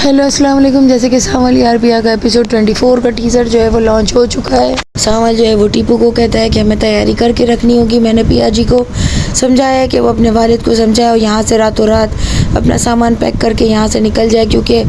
Hello अस्सलाम वालेकुम। जैसे कि सावल आरपीआ का एपिसोड 24 का टीज़र जो है वो लॉन्च हो चुका है। सावल जो है वो टीपू को कहता है कि हमें तैयारी करके रखनी होगी। मैंने पिया जी को समझाया है कि वो अपने वालिद को समझाए और यहाँ से रातों रात अपना सामान पैक करके यहाँ से निकल जाए, क्योंकि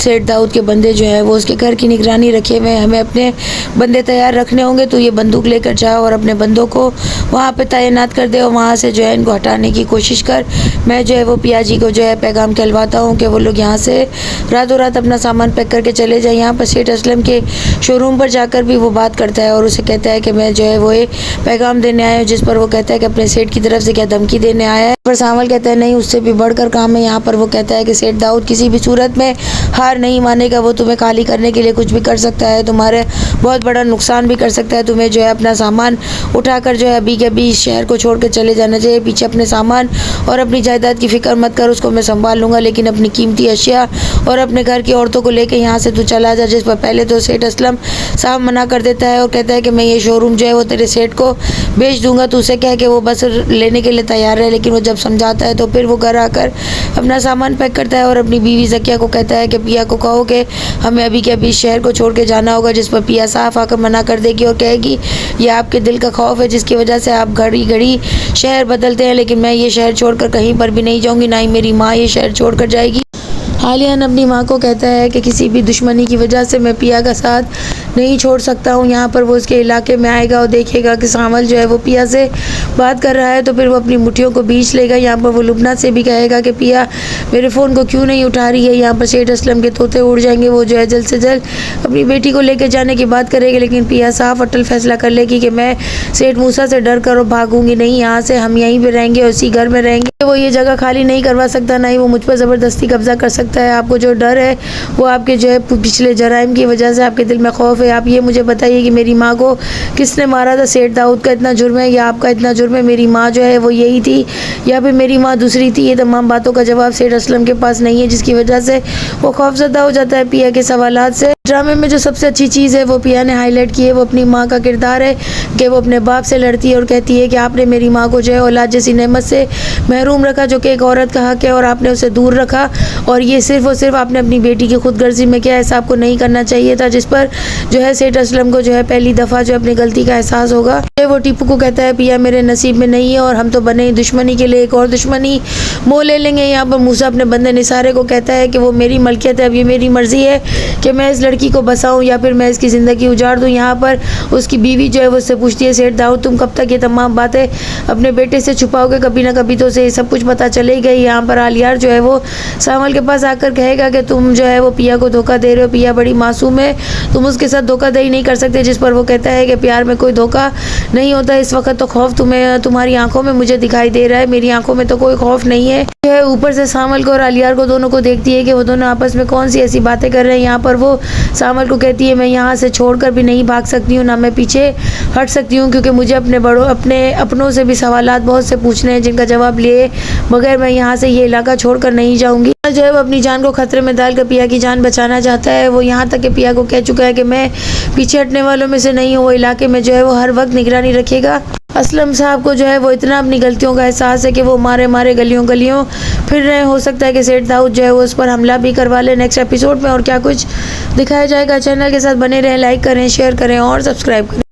सेठ दाऊद के बंदे जो है वो उसके घर की निगरानी रखे हुए हैं। हमें अपने बंदे तैयार रखने होंगे, तो ये बंदूक लेकर जाओ और अपने बंदों को वहाँ पर तैनात कर दे और वहाँ से जो है इनको हटाने की कोशिश कर। मैं जो है वो पिया जी को जो है पैगाम कहलवाता हूँ कि वो लोग यहाँ से रातों रात अपना सामान पैक करके चले जाए। यहाँ पर सेठ असलम के शोरूम पर जाकर भी वो बात करता है और उसे कहता है कि मैं जो है वो ये पैगाम देने आया हूँ, जिस पर वो कहता है कि अपने सेठ की तरफ से क्या धमकी देने आया है। पर सावल कहता है नहीं, उससे भी बढ़कर काम है। यहाँ पर वो कहता है कि सेठ दाऊद किसी भी सूरत में हार नहीं मानेगा, वो तुम्हें खाली करने के लिए कुछ भी कर सकता है, तुम्हारे बहुत बड़ा नुकसान भी कर सकता है। तुम्हें जो है अपना सामान उठाकर जो है अभी के अभी शहर को छोड़ कर चले जाना चाहिए। पीछे अपने सामान और अपनी जायदाद की फ़िक्र मत कर, उसको मैं संभाल लूँगा, लेकिन अपनी कीमती अशिया और अपने घर की औरतों को लेकर यहाँ से तू चला जा। जिस पर पहले तो सेठ असलम साहब मना कर देता है और कहता है कि मैं ये शोरूम जो है वो तेरे सेठ को बेच दूंगा, तो उसे कह के वो बस लेने के लिए तैयार है। लेकिन वो जब समझाता है तो फिर वो घर आकर अपना सामान पैक करता है और अपनी बीवी ज़किया को कहता है कि पिया को कहो कि हमें अभी के अभी शहर को छोड़ के जाना होगा। जिस पर पिया साफ आकर मना कर देगी और कहेगी ये आपके दिल का खौफ है, जिसकी वजह से आप घड़ी घड़ी शहर बदलते हैं, लेकिन मैं ये शहर छोड़कर कहीं पर भी नहीं जाऊँगी, ना ही मेरी माँ ये शहर छोड़कर जाएगी। आलियान अपनी माँ को कहता है कि किसी भी दुश्मनी की वजह से मैं पिया का साथ नहीं छोड़ सकता हूँ। यहाँ पर वो उसके इलाके में आएगा और देखेगा कि सावल जो है वो पिया से बात कर रहा है, तो फिर वो अपनी मुट्ठियों को बीच लेगा। यहाँ पर वो लुबना से भी कहेगा कि पिया मेरे फ़ोन को क्यों नहीं उठा रही है। यहाँ पर सेठ असलम के तोते उड़ जाएंगे। वो जो है जल्द से जल्द अपनी बेटी को लेकर जाने की बात करेगी, लेकिन पिया साफ अटल फैसला कर लेगी कि मैं सेठ मूसा से डर कर भागूंगी नहीं, यहाँ से हम यहीं पर रहेंगे और उसी घर में रहेंगे। वो ये जगह खाली नहीं करवा सकता, ना ही वो मुझ पर ज़बरदस्ती कब्जा कर सकता है। आपको जो डर है वो आपके जो है पिछले जराइम की वजह से आपके दिल में खौफ है। आप ये मुझे बताइए कि मेरी माँ को किसने मारा था? सेठ दाऊद का इतना जुर्म है या आपका इतना जुर्म है? मेरी माँ जो है वो यही थी या फिर मेरी माँ दूसरी थी? ये तमाम बातों का जवाब सेठ असलम के पास नहीं है, जिसकी वजह से वो खौफजदा हो जाता है पिया के सवालात से। ड्रामे में जो सबसे अच्छी चीज़ है वो पिया ने हाईलाइट की है, वो अपनी माँ का किरदार है कि वो अपने बाप से लड़ती है और कहती है कि आपने मेरी माँ को जो है औलाद जैसी नेमत से महरूम रखा, जो कि एक औरत का हक है, और आपने उसे दूर रखा, और ये सिर्फ और सिर्फ आपने अपनी बेटी की खुदगर्जी में किया। ऐसा आपको नहीं करना चाहिए था। जिस पर जो है सेठ असलम को जो है पहली दफ़ा जो अपनी गलती का एहसास होगा। वो टीपू को कहता है पिया मेरे नसीब में नहीं है और हम तो बने ही दुश्मनी के लिए, एक और दुश्मनी मोह ले लेंगे। यहाँ पर मूसा अपने बंदे निसारे को कहता है कि वो मेरी मलकियत है, अब ये मेरी मर्ज़ी है कि मैं इस लड़की को बसाऊं या फिर मैं इसकी ज़िंदगी उजाड़ दूं। यहाँ पर उसकी बीवी जो है वो उससे पूछती है सेठ दाऊद तुम कब तक ये तमाम बातें अपने बेटे से छुपाओगे? कभी ना कभी तो उसे सब कुछ पता चले गई। यहाँ पर आलियार जो है वो सावल के पास आकर कहेगा कि तुम जो है वो पिया को धोखा दे रहे हो, पिया बड़ी मासूम है, तुम उसके साथ धोखाधड़ी नहीं कर सकते। जिस पर वो कहता है कि प्यार में कोई धोखा नहीं होता, इस वक्त तो खौफ तुम्हारी आंखों में मुझे दिखाई दे रहा है, मेरी आंखों में तो कोई खौफ नहीं है। ऊपर से सावल को और आलियार को दोनों को देखती है कि वो दोनों आपस में कौन सी ऐसी बातें कर रहे हैं। यहाँ पर वो सावल को कहती है मैं यहाँ से छोड़कर भी नहीं भाग सकती हूँ, ना मैं पीछे हट सकती हूँ, क्योंकि मुझे अपने अपनों से भी सवालात बहुत से पूछने हैं, जिनका जवाब लिए बगैर मैं यहाँ से ये इलाका छोड़कर नहीं जाऊँगी। जो है वो अपनी जान को खतरे में डालकर पिया की जान बचाना चाहता है। वो यहाँ तक कि पिया को कह चुका है कि मैं पीछे हटने वालों में से नहीं हूँ, वो इलाके में जो है वो हर वक्त निगरानी रखेगा। असलम साहब को जो है वो इतना अपनी गलतियों का एहसास है कि वो मारे गलियों फिर रहे। हो सकता है कि सेठ दाऊद जो है वो उस पर हमला भी करवा ले नेक्स्ट एपिसोड में, और क्या कुछ दिखाया जाएगा। चैनल के साथ बने रहें, लाइक करें, शेयर करें और सब्सक्राइब करें।